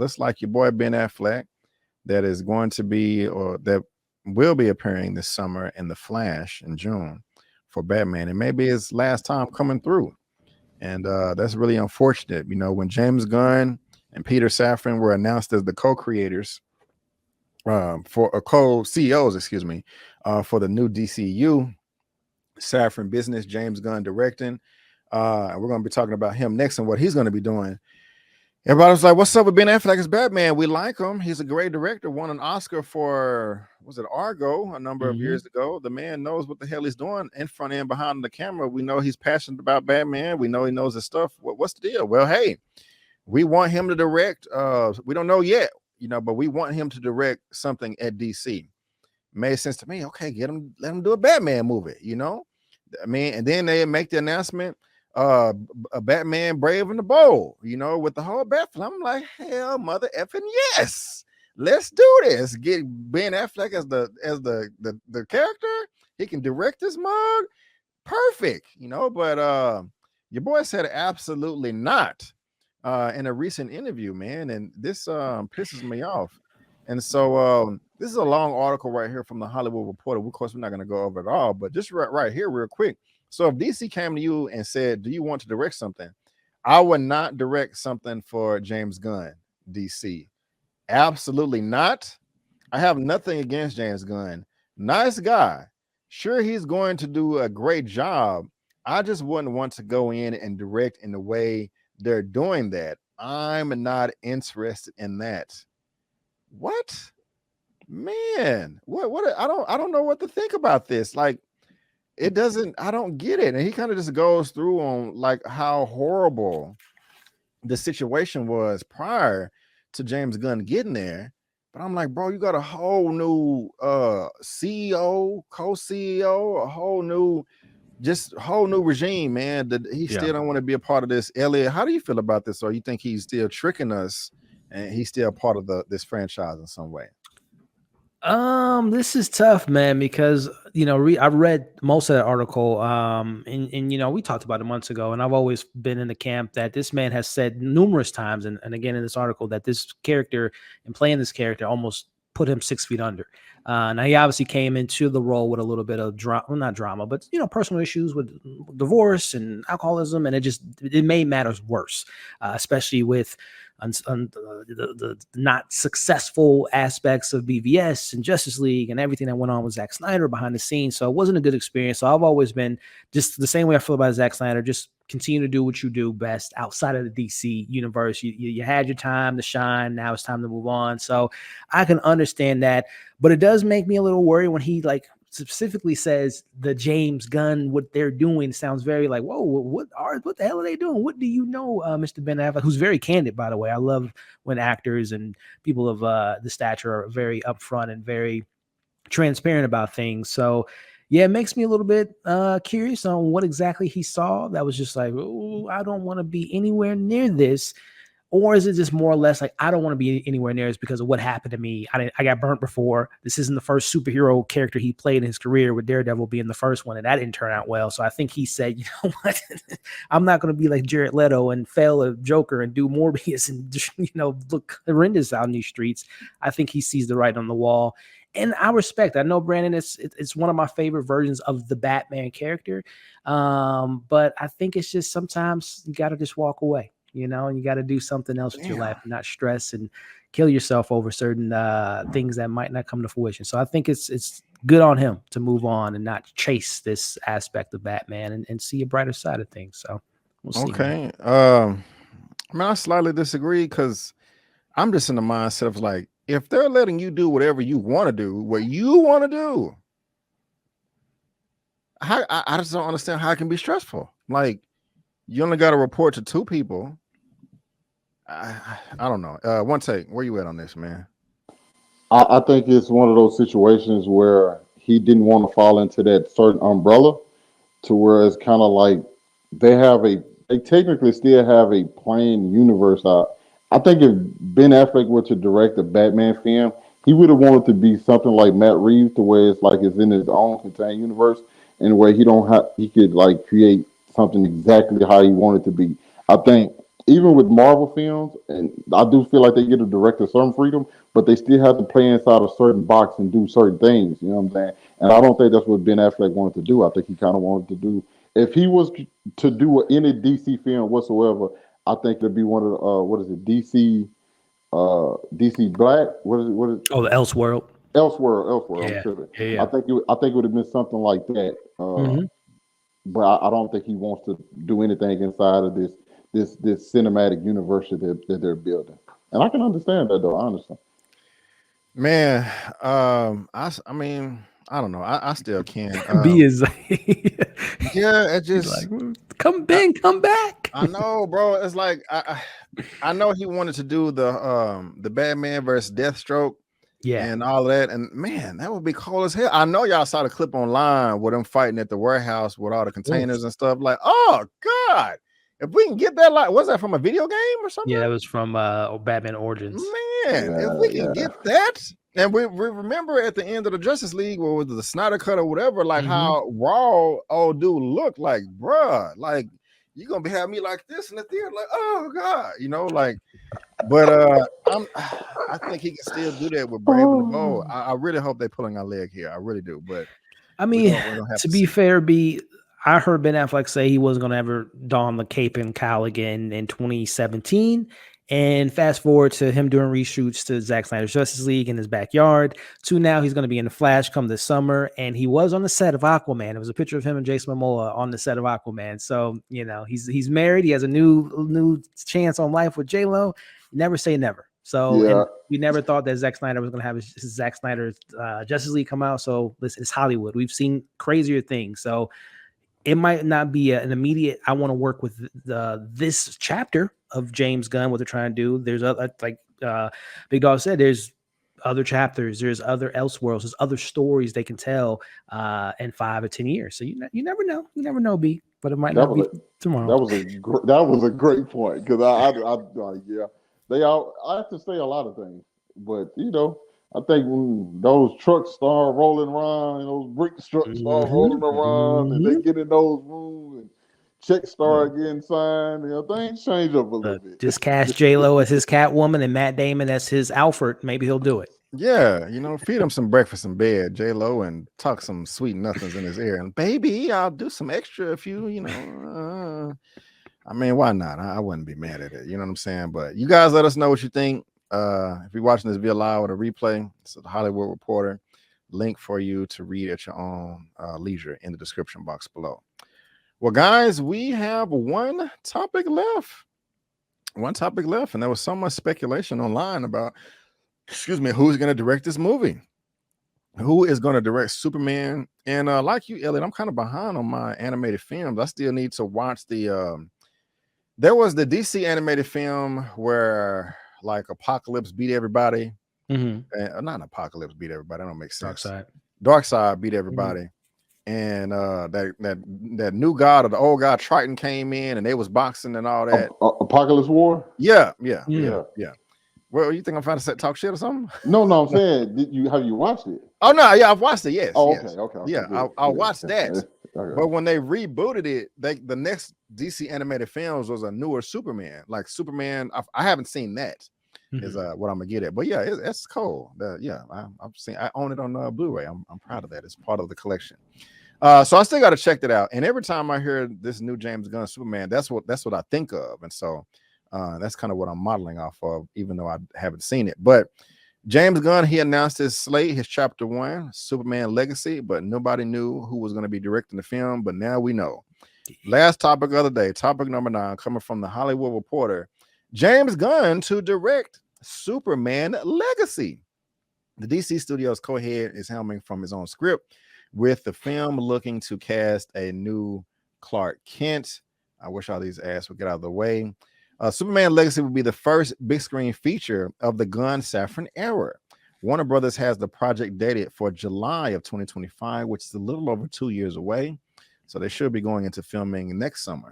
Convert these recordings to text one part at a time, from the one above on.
looks like your boy Ben Affleck that is going to be, or that will be appearing this summer in The Flash in June for Batman. It may be his last time coming through. And that's really unfortunate. You know, when James Gunn and Peter Safran were announced as the co-creators for co-CEOs, excuse me, for the new DCU, Safran business, James Gunn directing. And we're going to be talking about him next and what he's going to be doing. Everybody was like, what's up with Ben Affleck as Batman? We like him. He's a great director. Won an Oscar for, was it Argo, a number of years ago. The man knows what the hell he's doing in front and behind the camera. We know he's passionate about Batman. We know he knows his stuff. What's the deal? Well, hey, we want him to direct. We don't know yet, you know, but we want him to direct something at DC. Made sense to me. Okay, let him do a Batman movie, you know? I mean, and then they make the announcement, a Batman Brave and the Bold, you know, with the whole Batman. I'm like, hell, mother effing yes, let's do this. Get Ben Affleck as the character. He can direct this mug, perfect, you know. But your boy said absolutely not in a recent interview, man, and this pisses me off. And so this is a long article right here from the Hollywood Reporter. Of course, we're not going to go over it all, but just right here, real quick. So if DC came to you and said, do you want to direct something? I would not direct something for James Gunn, DC. Absolutely not. I have nothing against James Gunn. Nice guy. Sure, he's going to do a great job. I just wouldn't want to go in and direct in the way they're doing that. I'm not interested in that. What? Man, what I don't know what to think about this. Like, it doesn't, I don't get it. And he kind of just goes through on like how horrible the situation was prior to James Gunn getting there. But I'm like, bro, you got a whole new CEO, co-CEO, a whole new regime, man. That he still don't want to be a part of this. Elliot, how do you feel about this? Or you think he's still tricking us and he's still part of this franchise in some way? This is tough, man, because you know, I read most of that article, and you know, we talked about it months ago, and I've always been in the camp that this man has said numerous times, and again in this article, that this character and playing this character almost put him 6 feet under. Now he obviously came into the role with a little bit of drama, well, not drama, but you know, personal issues with divorce and alcoholism, and it made matters worse, especially with the not successful aspects of BVS and Justice League and everything that went on with Zack Snyder behind the scenes. So it wasn't a good experience. So I've always been just the same way I feel about Zack Snyder. Just continue to do what you do best outside of the DC universe. You had your time to shine. Now it's time to move on. So I can understand that, but it does make me a little worried when he like specifically says the James Gunn, what they're doing sounds very like, whoa, what the hell are they doing? What do you know, Mr. Ben Affleck, who's very candid, by the way. I love when actors and people of the stature are very upfront and very transparent about things. So yeah, it makes me a little bit curious on what exactly he saw that was just like, oh, I don't want to be anywhere near this. Or is it just more or less like, I don't want to be anywhere near this because of what happened to me? I got burnt before. This isn't the first superhero character he played in his career, with Daredevil being the first one, and that didn't turn out well. So I think he said, you know what? I'm not going to be like Jared Leto and fail a Joker and do Morbius and, you know, look horrendous out in these streets. I think he sees the writing on the wall. And I respect. I know, Brandon, it's one of my favorite versions of the Batman character. But I think it's just sometimes you got to just walk away. You know, and you got to do something else with your life, not stress and kill yourself over certain things that might not come to fruition. So I think it's good on him to move on and not chase this aspect of Batman and see a brighter side of things. So we'll see. Okay. I mean, I slightly disagree because I'm just in the mindset of like, if they're letting you do whatever you want to do, what you want to do, I just don't understand how it can be stressful. Like, you only got to report to 2 people. I don't know. One take. Where you at on this, man? I think it's one of those situations where he didn't want to fall into that certain umbrella, to where it's kind of like they technically still have a plain universe out. I think if Ben Affleck were to direct a Batman film, he would have wanted to be something like Matt Reeves, to where it's like it's in his own contained universe, and where he could like create something exactly how he wanted to be. I think even with Marvel films, and I do feel like they give the director some freedom, but they still have to play inside a certain box and do certain things. You know what I'm saying? And I don't think that's what Ben Affleck wanted to do. I think he kind of wanted to do, if he was to do any DC film whatsoever, I think it'd be one of the what is it, DC Black? What is it? What is Oh, the Elseworld. Elseworld. Yeah. I'm tripping. Yeah. I think it would have been something like that. But I don't think he wants to do anything inside of this cinematic universe that they're building. And I can understand that though, honestly. Man, I mean, I don't know. I still can't. B is yeah, it just like, come back. I know, bro. It's like I know he wanted to do the Batman versus Deathstroke, and all of that. And man, that would be cool as hell. I know y'all saw the clip online with them fighting at the warehouse with all the containers and stuff. Like, oh God. If we can get that, like, was that from a video game or something? Yeah, that was from Batman Origins. Man, if we can get that, and we remember at the end of the Justice League, or with the Snyder Cut or whatever, like how raw old dude looked, like, bruh, like you gonna be having me like this in the theater, like, oh God, you know, like. But I think he can still do that with Brave and the Bold. I really hope they're pulling our leg here. I really do. But I mean, to be fair, I heard Ben Affleck say he wasn't going to ever don the cape and cowl again in 2017. And fast forward to him doing reshoots to Zack Snyder's Justice League in his backyard, to now he's going to be in The Flash come this summer. And he was on the set of Aquaman. It was a picture of him and Jason Momoa on the set of Aquaman. So, you know, he's married. He has a new chance on life with J-Lo. Never say never. So and we never thought that Zack Snyder was going to have his Zack Snyder's Justice League come out. So listen, it's Hollywood. We've seen crazier things. So it might not be an immediate, I want to work with this chapter of James Gunn, what they're trying to do. There's like Big Dog said, there's other chapters, there's other Elseworlds, there's other stories they can tell in 5 or 10 years. So you never know, B, but it might not be tomorrow. That was a great point, because I have to say a lot of things, but you know, I think when those trucks start rolling around, and those brick trucks start rolling around, and they get in those rooms, and checks start getting signed, you know, things change up a little bit. Just cast J-Lo as his Catwoman and Matt Damon as his Alfred. Maybe he'll do it. Yeah, you know, feed him some breakfast in bed, J-Lo, and talk some sweet nothings in his ear. And baby, I'll do some extra if you know. I mean, why not? I wouldn't be mad at it. You know what I'm saying? But you guys let us know what you think. If you're watching this via live or a replay, it's the Hollywood Reporter. Link for you to read at your own leisure in the description box below. Well, guys, we have one topic left. And there was so much speculation online about, who's going to direct this movie. Who is going to direct Superman? And like you, Elliot, I'm kind of behind on my animated films. I still need to watch there was the DC animated film where like Apocalypse beat everybody. Not Apocalypse beat everybody. That don't make sense. Darkseid beat everybody. And that new god or the old god Triton came in and they was boxing and all that. Apocalypse War? Yeah. Well, you think I'm trying to talk shit or something? No, I'm saying, have you watched it? Oh no, yeah, I've watched it. Yes. Oh, yes. Okay. Yeah, I watched that. Okay. But when they rebooted it, the next DC animated films was a newer Superman. Like Superman, I haven't seen that. Is what I'm gonna get at. But yeah, it's cool. I've seen. I own it on Blu-ray. I'm proud of that. It's part of the collection. So I still got to check that out. And every time I hear this new James Gunn Superman, that's what I think of. And so that's kind of what I'm modeling off of, even though I haven't seen it. But James Gunn, he announced his slate, his chapter 1, Superman Legacy, but nobody knew who was going to be directing the film. But now we know. Last topic of the day, topic number 9, coming from the Hollywood Reporter. James Gunn to direct Superman Legacy. The DC Studios co-head is helming from his own script, with the film looking to cast a new Clark Kent. I wish all these ads would get out of the way. Superman Legacy will be the first big screen feature of the Gunn Safran era. Warner Brothers has the project dated for July of 2025, which is a little over 2 years away. So they should be going into filming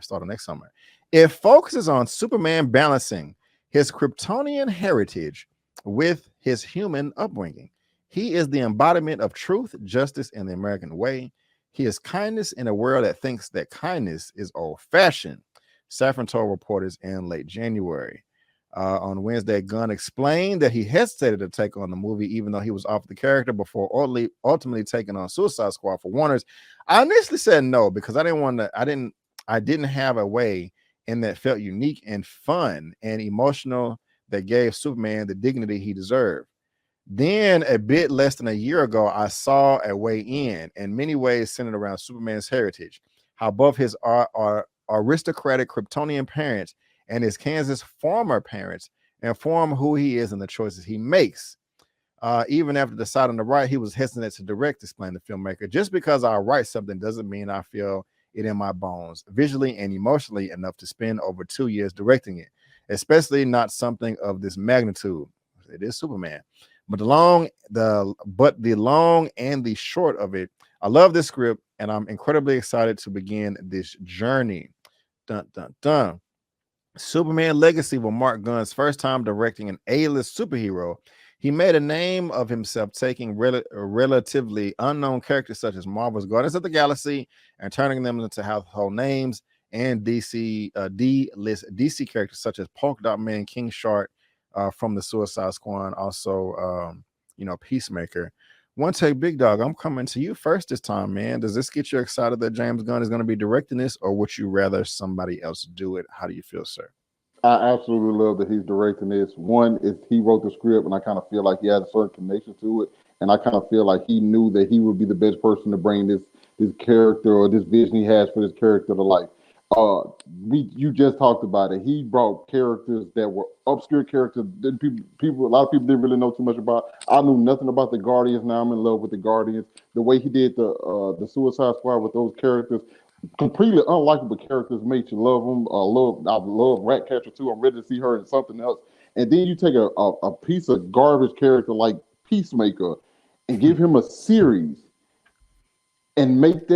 starting next summer. It focuses on Superman balancing his Kryptonian heritage with his human upbringing. He is the embodiment of truth, justice, and the American way. He is kindness in a world that thinks that kindness is old-fashioned. Safran told reporters in late January. On Wednesday, Gunn explained that he hesitated to take on the movie, even though he was offered the character before ultimately taking on Suicide Squad for Warner's. I initially said no because I didn't have a way in that felt unique and fun and emotional that gave Superman the dignity he deserved. Then, a bit less than a year ago, I saw a way in many ways centered around Superman's heritage, how both his aristocratic Kryptonian parents and his Kansas farmer parents inform who he is and the choices he makes. Even after deciding to write, he was hesitant to direct, explained the filmmaker. Just because I write something doesn't mean I feel it in my bones, visually and emotionally enough to spend over 2 years directing it, especially not something of this magnitude. It is Superman. But the long and the short of it, I love this script, and I'm incredibly excited to begin this journey. Dun, dun, dun. Superman Legacy will mark Gunn's first time directing an A-list superhero. He made a name of himself taking relatively unknown characters such as Marvel's Guardians of the Galaxy and turning them into household names, and D-list DC characters such as Polka Dot Man, King Shark from the Suicide Squad, also Peacemaker. One Take Big Dog, I'm coming to you first this time, man. Does this get you excited that James Gunn is going to be directing this, or would you rather somebody else do it? How do you feel, sir? I absolutely love that he's directing this. One is he wrote the script, and I kind of feel like he has a certain connection to it, and I kind of feel like he knew that he would be the best person to bring this character or this vision he has for this character to life. You just talked about it. He brought characters that were obscure characters that a lot of people didn't really know too much about. I knew nothing about the Guardians. Now I'm in love with the Guardians. The way he did the Suicide Squad with those characters, completely unlikable characters, made you love them. I love Ratcatcher too. I'm ready to see her in something else. And then you take a piece of garbage character like Peacemaker and give him a series and make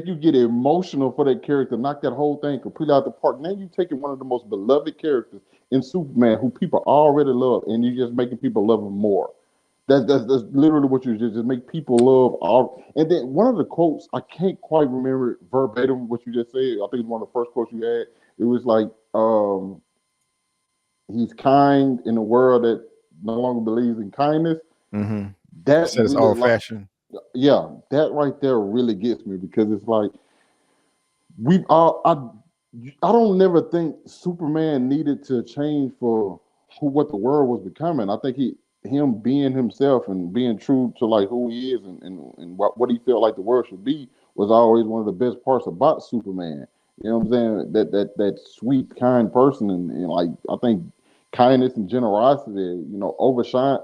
you get emotional for that character, knock that whole thing completely out the park. Now you're taking one of the most beloved characters in Superman, who people already love, and you're just making people love him more. That's literally what you just make people love all. And then one of the quotes, I can't quite remember verbatim what you just said. I think it's one of the first quotes you had. It was like, he's kind in a world that no longer believes in kindness. Mm-hmm. That says really old fashioned. Yeah, that right there really gets me, because it's like I don't never think Superman needed to change for what the world was becoming. I think him being himself and being true to like who he is and what he felt like the world should be was always one of the best parts about Superman. You know what I'm saying? That sweet, kind person, and like I think kindness and generosity, overshine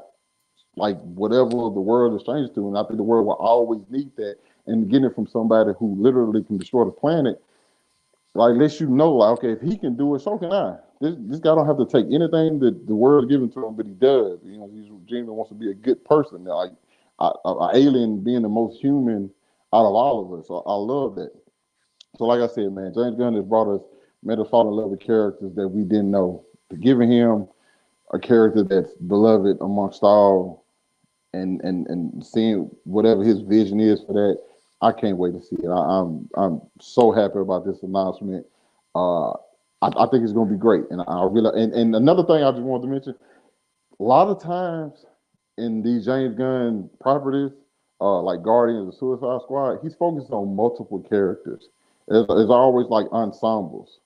like whatever the world is changed to. And I think the world will always need that. And getting it from somebody who literally can destroy the planet, like lets you know, like, okay, if he can do it, so can I. This guy don't have to take anything that the world is giving to him, but he does. He's genuinely wants to be a good person. Like an alien being the most human out of all of us. So I love that. So like I said, man, James Gunn has made us fall in love with characters that we didn't know. To giving him a character that's beloved amongst all, and seeing whatever his vision is for that, I can't wait to see it. I'm so happy about this announcement. I think it's going to be great, and I really and another thing I just wanted to mention: a lot of times in these James Gunn properties, like Guardians of Suicide Squad, he's focused on multiple characters. It's always like ensembles.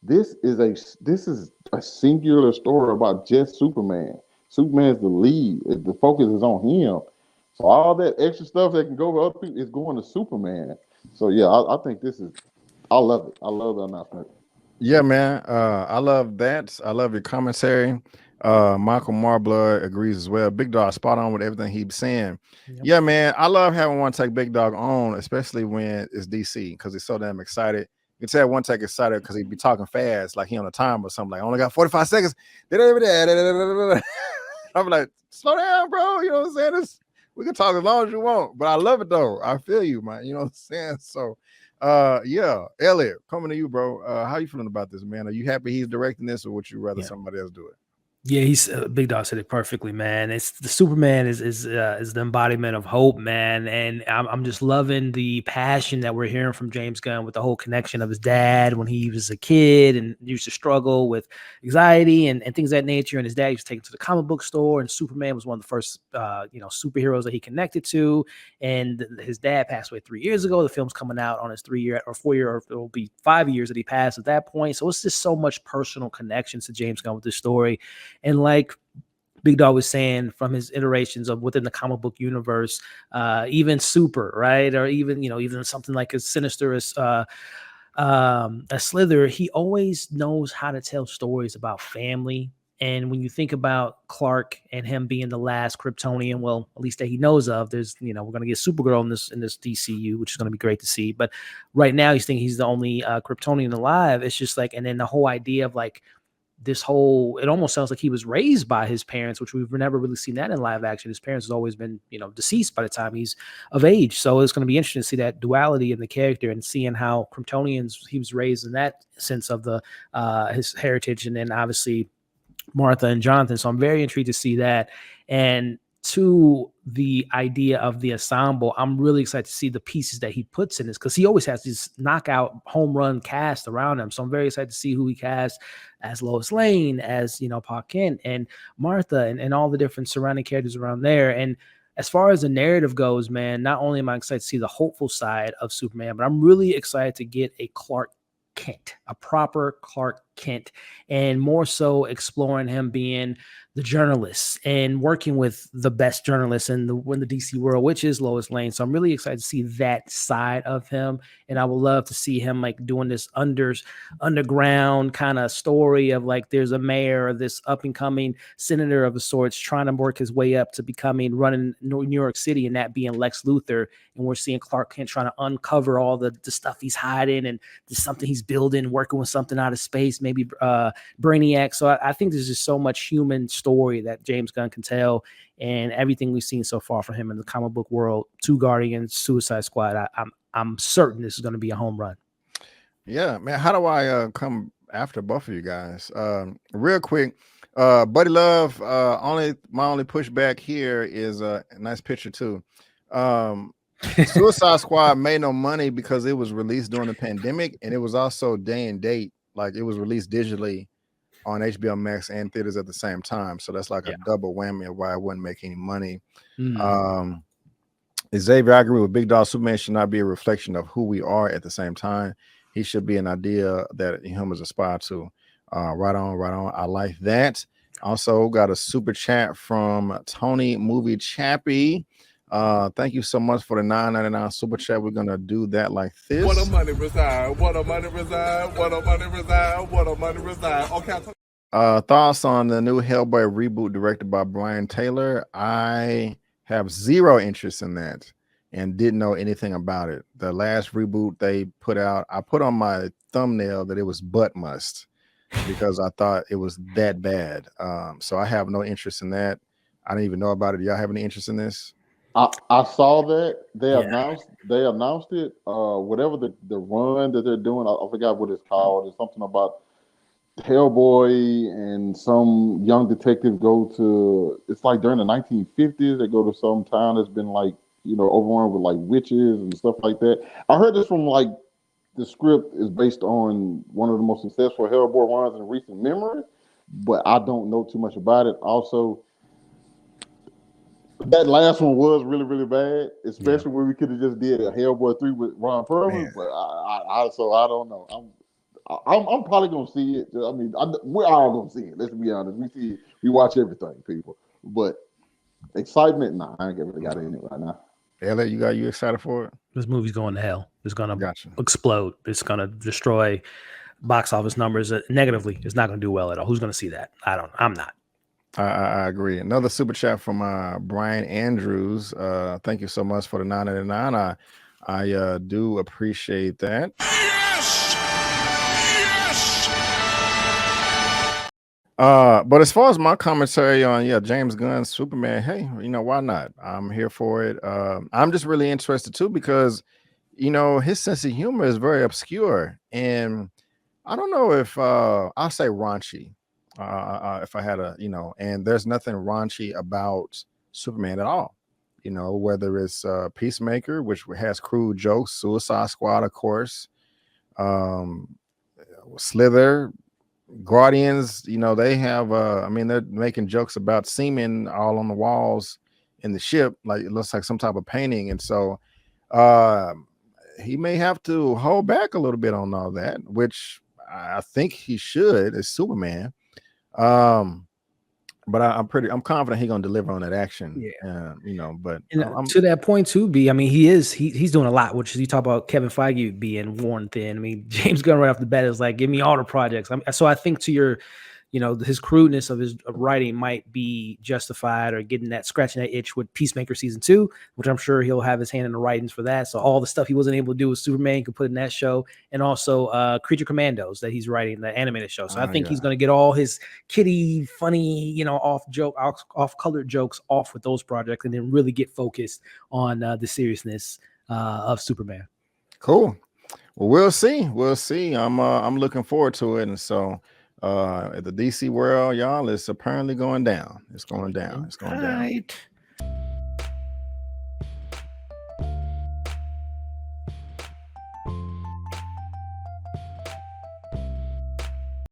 This is a singular story about just Superman. Superman's the lead. The focus is on him. So all that extra stuff that can go with other people is going to Superman. So yeah, I think I love it. I love the announcement. Yeah, man. I love that. I love your commentary. Michael Marblood agrees as well. Big Dog spot on with everything he's saying. Yep. Yeah, man. I love having One Take Big Dog on, especially when it's DC, because he's so damn excited. You can tell One Take excited because he'd be talking fast, like he on a time or something. Like, I only got 45 seconds. I'm like, slow down, bro. You know what I'm saying? We can talk as long as you want, but I love it though. I feel you, man. You know what I'm saying? So, yeah, Elliot, coming to you, bro. How you feeling about this, man? Are you happy he's directing this, or would you rather somebody else do it? Yeah, he's Big Dog said it perfectly, man. It's the Superman is the embodiment of hope, man, and I'm just loving the passion that we're hearing from James Gunn with the whole connection of his dad when he was a kid and used to struggle with anxiety and things of that nature. And his dad used to take him to the comic book store, and Superman was one of the first superheroes that he connected to. And his dad passed away 3 years ago. The film's coming out on his 3-year or 4-year, or it'll be 5 years that he passed at that point. So it's just so much personal connections to James Gunn with this story. And like Big Dog was saying, from his iterations of within the comic book universe, even Super, right? Or even something like as sinister as Slither, he always knows how to tell stories about family. And when you think about Clark and him being the last Kryptonian, well, at least that he knows of, there's, we're going to get Supergirl in this DCU, which is going to be great to see. But right now, he's thinking he's the only Kryptonian alive. It's just like, and then the whole idea of like, it almost sounds like he was raised by his parents, which we've never really seen that in live action. His parents has always been, deceased by the time he's of age. So it's going to be interesting to see that duality in the character and seeing how Kryptonians, he was raised in that sense of the his heritage, and then obviously Martha and Jonathan. So I'm very intrigued to see that. And to the idea of the ensemble, I'm really excited to see the pieces that he puts in this, because he always has this knockout home run cast around him. So I'm very excited to see who he casts as Lois Lane, as Pa Kent and Martha, and all the different surrounding characters around there. And as far as the narrative goes, man, not only am I excited to see the hopeful side of Superman, but I'm really excited to get a Clark Kent, a proper Clark Kent, and more so exploring him being the journalist and working with the best journalist in the DC world, which is Lois Lane. So I'm really excited to see that side of him, and I would love to see him like doing this underground kind of story of like there's a mayor or this up and coming senator of the sorts trying to work his way up to running New York City, and that being Lex Luthor. And we're seeing Clark Kent trying to uncover all the stuff he's hiding, and there's something he's building, working with something out of space, maybe Brainiac. So I think there's just so much human story that James Gunn can tell, and everything we've seen so far from him in the comic book world, Two Guardians, Suicide Squad, I'm certain this is going to be a home run. Yeah, man. How do I come after both of you guys? Real quick, Buddy Love. My only pushback here is a nice picture too. Suicide Squad made no money because it was released during the pandemic, and it was also day and date. Like it was released digitally on HBO Max and theaters at the same time. So that's like a double whammy of why it wouldn't make any money. Xavier, I agree with Big Dog. Superman should not be a reflection of who we are at the same time. He should be an idea that humans aspire to. Right on. I like that. Also got a super chat from Tony Movie Chappie. Thank you so much for the $9.99 super chat. We're gonna do that like this. What a money reside. What a money reside. What a money reside. What a money reside. Okay. Thoughts on the new Hellboy reboot directed by Brian Taylor? I have zero interest in that and didn't know anything about it. The last reboot they put out, I put on my thumbnail that it was butt must because I thought it was that bad. So I have no interest in that. I didn't even know about it. Do y'all have any interest in this? I saw that they announced it. Whatever the run that they're doing, I forgot what it's called. It's something about Hellboy and some young detective go to. It's like during the 1950s. They go to some town that's been like overrun with like witches and stuff like that. I heard this from like the script is based on one of the most successful Hellboy runs in recent memory, but I don't know too much about it. Also, that last one was really, really bad, especially when we could have just did a Hellboy 3 with Ron Perlman. But I don't know. I'm probably gonna see it. I mean, we're all gonna see it. Let's be honest. We watch everything, people. But excitement, nah, I ain't really got it in it right now. Elliot, you excited for it? This movie's going to hell. It's gonna explode. It's gonna destroy box office numbers negatively. It's not gonna do well at all. Who's gonna see that? I'm not. I agree. Another super chat from Brian Andrews. Thank you so much for the $9.99. I do appreciate that. But as far as my commentary on James Gunn's Superman, hey, why not? I'm here for it. I'm just really interested too because his sense of humor is very obscure, and I don't know if I'll say raunchy. if I had a, and there's nothing raunchy about Superman at all. Whether it's Peacemaker, which has crude jokes, Suicide Squad, of course, Slither, Guardians, they have they're making jokes about semen all on the walls in the ship, like it looks like some type of painting. And so he may have to hold back a little bit on all that, which I think he should as Superman. But I'm confident he's gonna deliver on that action. Yeah. But to that point too, B, I mean, he's doing a lot, which is you talk about Kevin Feige being worn thin. I mean, James Gunn right off the bat is like, give me all the projects. So I think to your, his crudeness of his writing might be justified, or getting that scratching that itch with Peacemaker season 2, which I'm sure he'll have his hand in the writings for that. So all the stuff he wasn't able to do with Superman, he could put in that show, and also Creature Commandos that he's writing, the animated show. So I think he's going to get all his kitty, funny, off colored jokes off with those projects, and then really get focused on the seriousness of Superman. Cool. Well, we'll see. I'm looking forward to it, and so. The DC world, y'all, is apparently going down. It's going down.